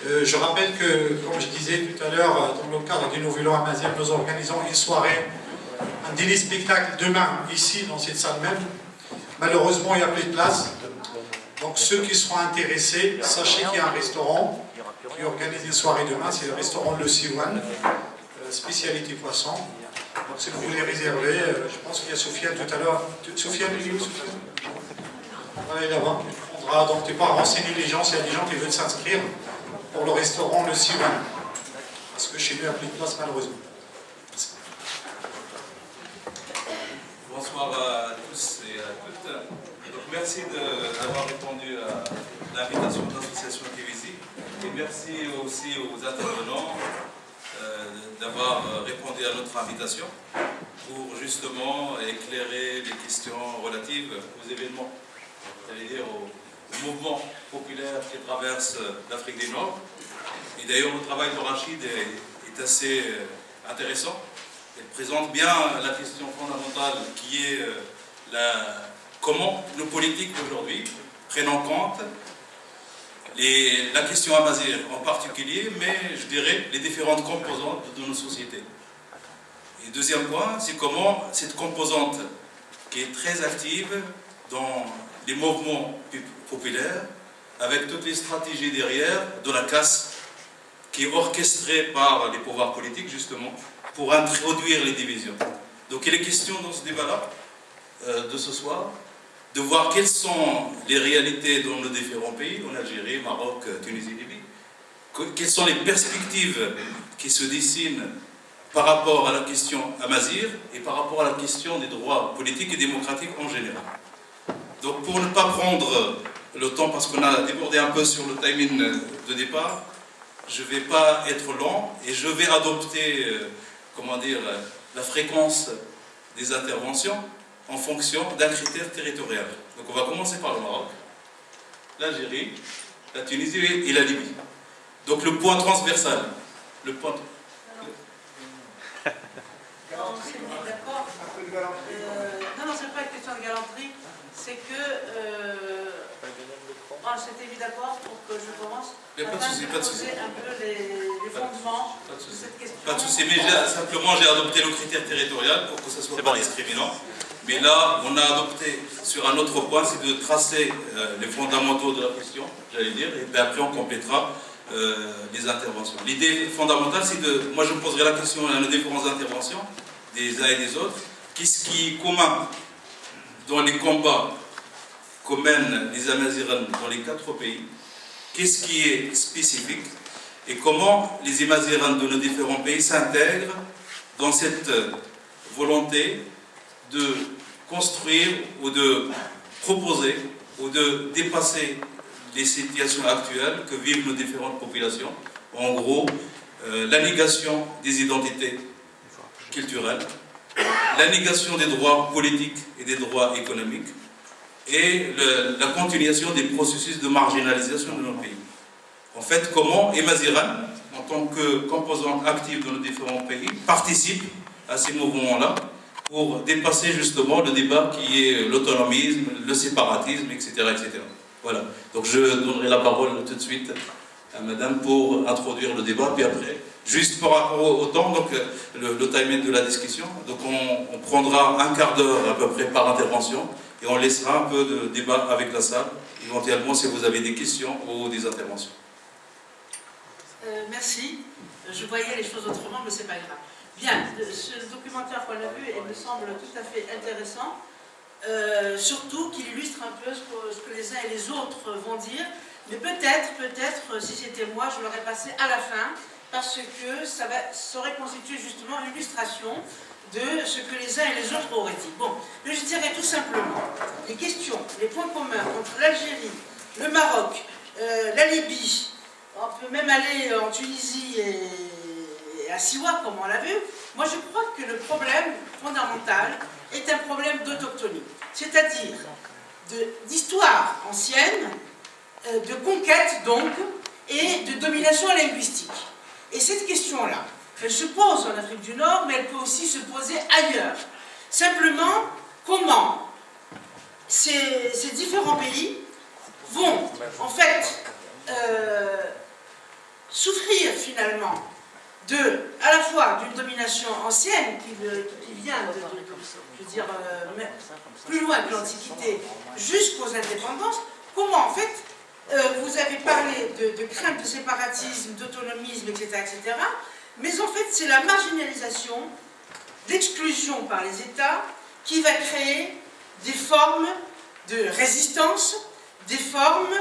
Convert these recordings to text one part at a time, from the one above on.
Je rappelle que, comme je disais tout à l'heure, dans le cadre du Nouvel An Amazigh, nous organisons une soirée, un dîner spectacle demain, ici, dans cette salle même. Malheureusement, il n'y a plus de place. Donc ceux qui seront intéressés, sachez qu'il y a un restaurant qui organise une soirée demain, c'est le restaurant Le Siwan, spécialité poisson. Donc si vous voulez réserver, je pense qu'il y a Sofiane tout à l'heure. Sofiane, il est où, Sofiane? Allez là-bas. Donc tu peux renseigner les gens s'il y a des gens qui veulent s'inscrire pour le restaurant Le Siwan. Parce que chez nous, il n'y a plus de place malheureusement. Bonsoir à tous et à toutes. Donc, merci d'avoir répondu à l'invitation de l'association TVZ. Et merci aussi aux intervenants d'avoir répondu à notre invitation pour justement éclairer les questions relatives aux événements, c'est-à-dire au mouvement populaire qui traverse l'Afrique du Nord. Et d'ailleurs, le travail de Rachid est assez intéressant. Elle présente bien la question fondamentale qui est comment nos politiques aujourd'hui prennent en compte la question amazigh en particulier, mais je dirais les différentes composantes de nos sociétés. Et deuxième point, c'est comment cette composante qui est très active dans les mouvements populaires, avec toutes les stratégies derrière de la casse qui est orchestrée par les pouvoirs politiques justement pour introduire les divisions. Donc il est question dans ce débat-là, de ce soir, de voir quelles sont les réalités dans nos différents pays, en Algérie, Maroc, Tunisie, Libye, quelles sont les perspectives qui se dessinent par rapport à la question amazigh et par rapport à la question des droits politiques et démocratiques en général. Donc pour ne pas prendre le temps, parce qu'on a débordé un peu sur le timing de départ, je ne vais pas être lent et je vais adopter la fréquence des interventions en fonction d'un critère territorial. Donc on va commencer par le Maroc, l'Algérie, la Tunisie et la Libye. Donc le point transversal, le point... D'accord. Non, c'est pas une question de galanterie, c'est que on s'était mis d'accord pour que je commence pas de souci. Un peu les fondements de cette question. Pas de souci, mais simplement j'ai adopté le critère territorial pour que ce soit pas discriminant. Mais là, on a adopté sur un autre point, c'est de tracer les fondamentaux de la question, j'allais dire, et puis après on complétera les interventions. L'idée fondamentale, c'est de... Moi, je poserai la question à nos différentes interventions, des uns et des autres. Qu'est-ce qui est commun dans les combats que mènent les Amazighs dans les 4 pays? Qu'est-ce qui est spécifique? Et comment les Amazighs de nos différents pays s'intègrent dans cette volonté de construire ou de proposer ou de dépasser les situations actuelles que vivent nos différentes populations. En gros, la négation des identités culturelles, la négation des droits politiques et des droits économiques, et la continuation des processus de marginalisation de nos pays. En fait, comment Amazighs, en tant que composante active de nos différents pays, participe à ces mouvements-là pour dépasser justement le débat qui est l'autonomisme, le séparatisme, etc., etc. Voilà. Donc je donnerai la parole tout de suite à Madame pour introduire le débat, puis après, juste par rapport au temps, donc le timing de la discussion, donc on prendra un quart d'heure à peu près par intervention, et on laissera un peu de débat avec la salle, éventuellement si vous avez des questions ou des interventions. Merci. Je voyais les choses autrement, mais c'est pas grave. Bien, ce documentaire qu'on a vu, il me semble tout à fait intéressant, surtout qu'il illustre un peu ce que les uns et les autres vont dire, mais peut-être, si c'était moi, je l'aurais passé à la fin, parce que ça aurait constitué justement l'illustration de ce que les uns et les autres auraient dit. Bon, mais je dirais tout simplement, les questions, les points communs entre l'Algérie, le Maroc, la Libye, on peut même aller en Tunisie et à Siwa, comme on l'a vu. Moi, je crois que le problème fondamental est un problème d'autochtonie, c'est-à-dire d'histoire ancienne, de conquête donc, et de domination linguistique. Et cette question-là, elle se pose en Afrique du Nord, mais elle peut aussi se poser ailleurs. Simplement, comment ces différents pays vont, en fait, souffrir finalement à la fois d'une domination ancienne qui vient je veux dire, plus loin que l'Antiquité jusqu'aux indépendances, comment en fait vous avez parlé de crainte de séparatisme, d'autonomisme, etc., etc., mais en fait c'est la marginalisation, l'exclusion par les États qui va créer des formes de résistance, des formes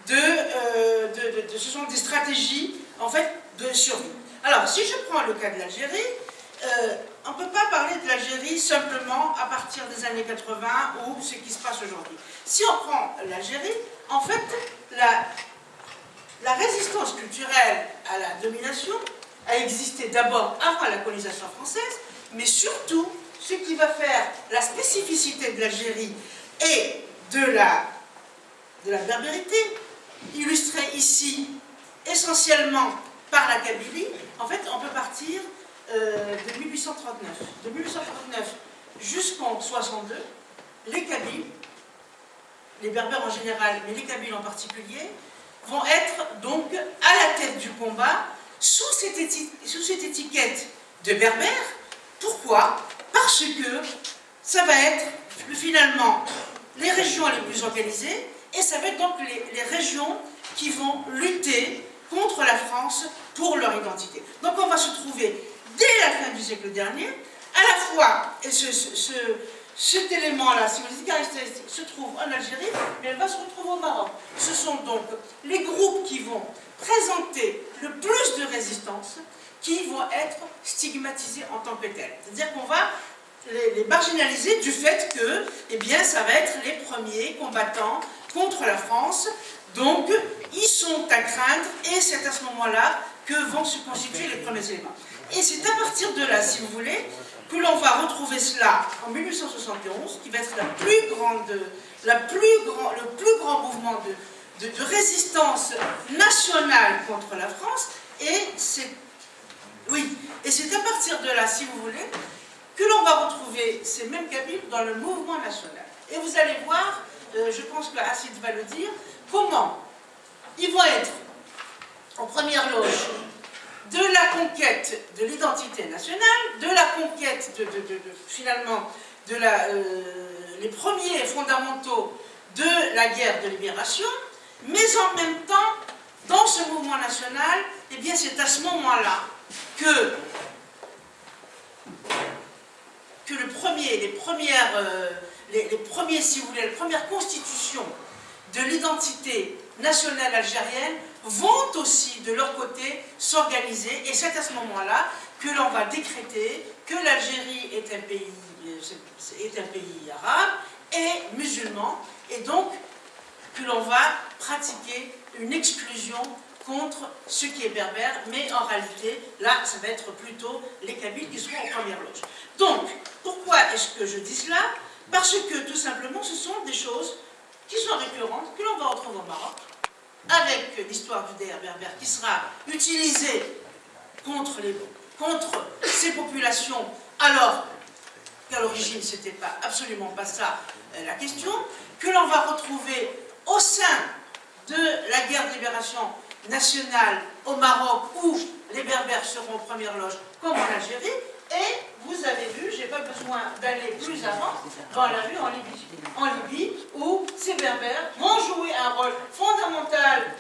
ce sont des stratégies en fait de survie. Alors, si je prends le cas de l'Algérie, on ne peut pas parler de l'Algérie simplement à partir des années 80 ou ce qui se passe aujourd'hui. Si on prend l'Algérie, en fait, la résistance culturelle à la domination a existé d'abord avant la colonisation française, mais surtout, ce qui va faire la spécificité de l'Algérie et de la berbérité, illustrée ici essentiellement par la Kabylie, en fait, on peut partir de 1839. De 1839 jusqu'en 62, les Kabyles, les Berbères en général, mais les Kabyles en particulier, vont être donc à la tête du combat sous cette étiquette de Berbères. Pourquoi? Parce que ça va être finalement les régions les plus organisées et ça va être donc les régions qui vont lutter contre la France pour leur identité. Donc on va se trouver dès la fin du siècle dernier, à la fois, et cet élément-là, si vous dites caractéristique, se trouve en Algérie, mais elle va se retrouver au Maroc. Ce sont donc les groupes qui vont présenter le plus de résistance, qui vont être stigmatisés en tant que tels. C'est-à-dire qu'on va les marginaliser du fait que, eh bien, ça va être les premiers combattants contre la France. Donc, ils sont à craindre et c'est à ce moment-là que vont se constituer les premiers éléments. Et c'est à partir de là, si vous voulez, que l'on va retrouver cela en 1871, qui va être le plus grand mouvement de résistance nationale contre la France. Et c'est à partir de là, si vous voulez, que l'on va retrouver ces mêmes Kabyles dans le mouvement national. Et vous allez voir, je pense que Hassid va le dire, comment ils vont être en première loge de la conquête de l'identité nationale, de la conquête finalement les premiers fondamentaux de la guerre de libération, mais en même temps, dans ce mouvement national, eh bien c'est à ce moment-là que les premières constitutions de l'identité nationale algérienne vont aussi, de leur côté, s'organiser. Et c'est à ce moment-là que l'on va décréter que l'Algérie est un pays arabe et musulman, et donc que l'on va pratiquer une exclusion contre ce qui est berbère, mais en réalité, là, ça va être plutôt les Kabyles qui seront en première loge. Donc, pourquoi est-ce que je dis cela? Parce que, tout simplement, ce sont des choses qui sont récurrentes, que l'on va retrouver au Maroc, avec l'histoire du DR berbère qui sera utilisée contre ces populations, alors qu'à l'origine, ce n'était absolument pas ça la question, que l'on va retrouver au sein de la guerre de libération nationale au Maroc, où les Berbères seront en première loge, comme en Algérie, et vous avez vu, je n'ai pas besoin d'aller plus avant, on l'a vu en Libye, où ces Berbères vont jouer un rôle fondamental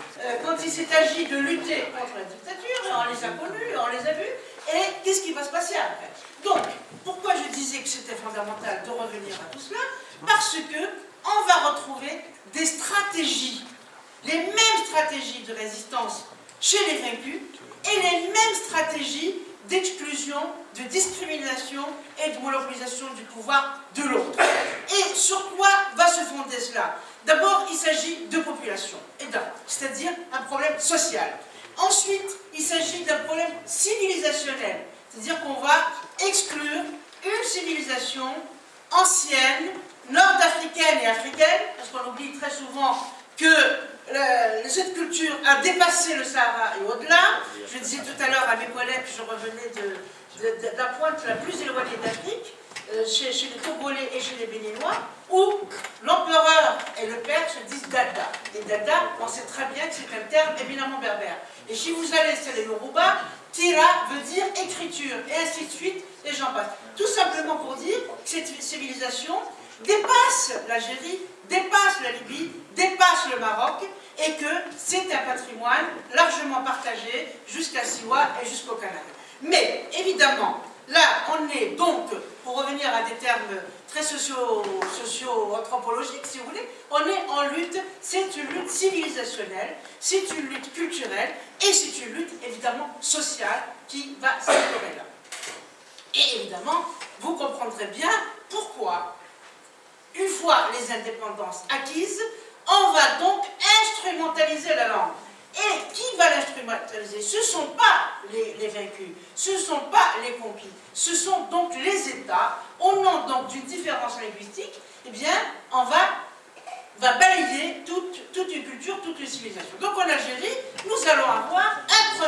quand il s'est agi de lutter contre la dictature, et on les a connus, on les a vus, et qu'est-ce qui va se passer après? Donc, pourquoi je disais que c'était fondamental de revenir à tout cela? Parce que on va retrouver des stratégies, les mêmes stratégies de résistance chez les vaincus, et les mêmes stratégies d'exclusion, de discrimination et de monopolisation du pouvoir de l'autre. Et sur quoi va se fonder cela? D'abord, il s'agit de population, c'est-à-dire un problème social. Ensuite, il s'agit d'un problème civilisationnel, c'est-à-dire qu'on va exclure une civilisation ancienne, nord-africaine et africaine, parce qu'on oublie très souvent que cette culture a dépassé le Sahara et au-delà. Je disais tout à l'heure à mes collègues que je revenais de la pointe la plus éloignée d'Afrique, chez les Togolais et chez les Béninois, où l'empereur et le père se disent Dada. Et Dada, on sait très bien que c'est un terme éminemment berbère. Et si vous allez sur les Yoruba, Tira veut dire écriture, et ainsi de suite, et j'en passe. Tout simplement pour dire que cette civilisation dépasse l'Algérie, dépasse la Libye, dépasse le Maroc, et que c'est un patrimoine largement partagé jusqu'à Siwa et jusqu'au Canada. Mais, évidemment, là, on est donc, pour revenir à des termes très socio-anthropologiques, si vous voulez, on est en lutte, c'est une lutte civilisationnelle, c'est une lutte culturelle, et c'est une lutte, évidemment, sociale, qui va s'instaurer là. Et évidemment, vous comprendrez bien pourquoi, une fois les indépendances acquises, on va donc instrumentaliser la langue. Et qui va l'instrumentaliser? Ce ne sont pas les vaincus, ce ne sont pas les conquis, ce sont donc les États. Au nom donc d'une différence linguistique, eh bien, on va balayer toute une culture, toute une civilisation. Donc en Algérie, nous allons avoir un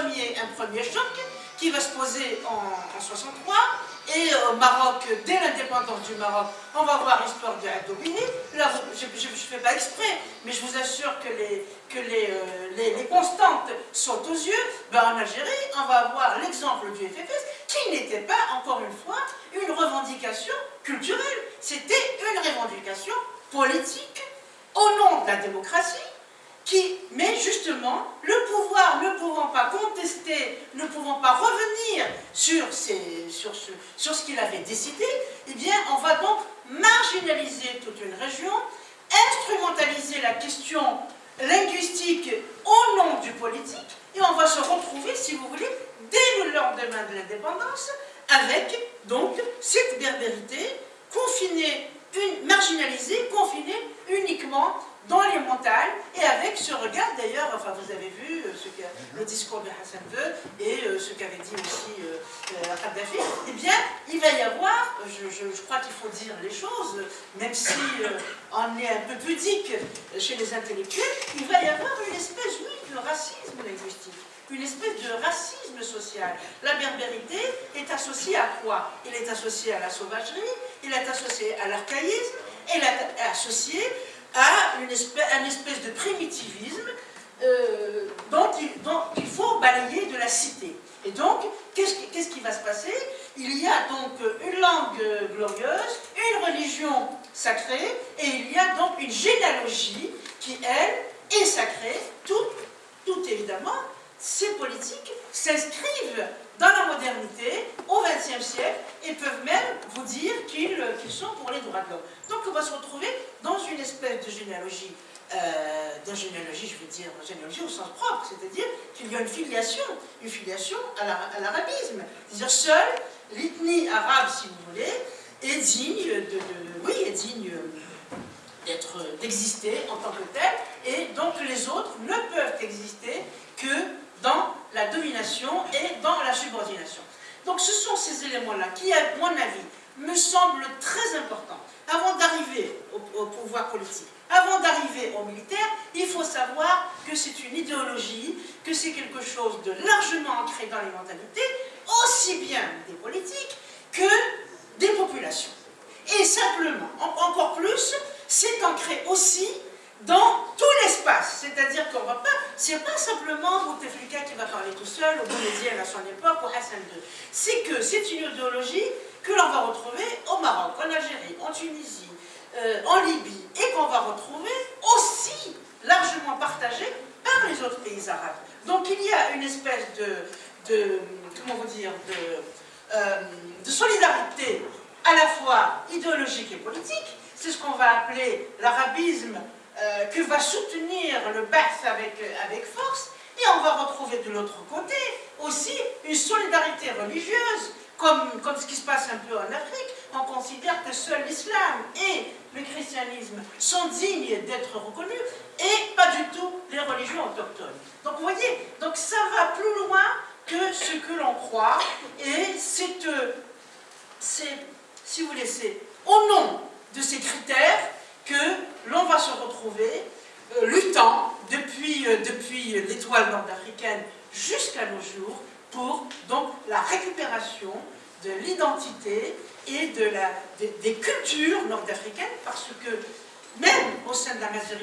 premier choc qui va se poser en 1963, et au Maroc, dès l'indépendance du Maroc, on va voir l'histoire de Abdobini. Là, je ne fais pas exprès, mais je vous assure que les constantes sautent aux yeux. Ben, en Algérie, on va avoir l'exemple du FFS, qui n'était pas, encore une fois, une revendication culturelle. C'était une revendication politique au nom de la démocratie, mais justement, le pouvoir ne pouvant pas contester, ne pouvant pas revenir sur ce qu'il avait décidé, eh bien, on va donc marginaliser toute une région, instrumentaliser la question linguistique au nom du politique, et on va se retrouver, si vous voulez, dès le lendemain de l'indépendance, avec donc cette berbérité confinée, marginalisée, confinée uniquement dans les montagnes, et avec ce regard d'ailleurs, enfin vous avez vu le discours de Hassan II et ce qu'avait dit aussi Kadhafi, eh bien il va y avoir, je crois qu'il faut dire les choses, même si on est un peu pudique chez les intellectuels, il va y avoir une espèce, oui, de racisme linguistique, une espèce de racisme social. La berbérité est associée à quoi? Il est associé à la sauvagerie, il est associé à l'archaïsme, il est associé à une espèce de primitivisme dont il faut balayer de la cité. Et donc, qu'est-ce qui va se passer? Il y a donc une langue glorieuse, une religion sacrée, et il y a donc une généalogie qui, elle, est sacrée. Tout évidemment, ces politiques s'inscrivent dans la modernité, au XXe siècle, et peuvent même vous dire qu'ils sont pour les droits de l'homme. Donc on va se retrouver dans une espèce de généalogie, je veux dire généalogie au sens propre, c'est-à-dire qu'il y a une filiation à l'arabisme. C'est-à-dire seule l'ethnie arabe, si vous voulez, est digne d'exister en tant que telle, et donc les autres ne peuvent exister que dans la domination et dans la subordination. Donc ce sont ces éléments-là qui, à mon avis, me semblent très importants. Avant d'arriver au pouvoir politique, avant d'arriver au militaire, il faut savoir que c'est une idéologie, que c'est quelque chose de largement ancré dans les mentalités, aussi bien des politiques que des populations. Et simplement, encore plus, c'est ancré aussi dans tout l'espace, c'est-à-dire qu'on ne va pas, c'est pas simplement Bouteflika qui va parler tout seul, ou Boumedienne à son époque, ou Hassan II. C'est que c'est une idéologie que l'on va retrouver au Maroc, en Algérie, en Tunisie, en Libye, et qu'on va retrouver aussi largement partagée par les autres pays arabes. Donc il y a une espèce de solidarité à la fois idéologique et politique. C'est ce qu'on va appeler l'arabisme, que va soutenir le Ba'ath avec force, et on va retrouver de l'autre côté aussi une solidarité religieuse, comme ce qui se passe un peu en Afrique. On considère que seul l'islam et le christianisme sont dignes d'être reconnus, et pas du tout les religions autochtones. Donc vous voyez, donc ça va plus loin que ce que l'on croit, et c'est, si vous laissez, au nom de ces critères que l'on va se retrouver luttant depuis l'étoile nord-africaine jusqu'à nos jours pour donc la récupération de l'identité et des cultures nord-africaines, parce que même au sein de la majorité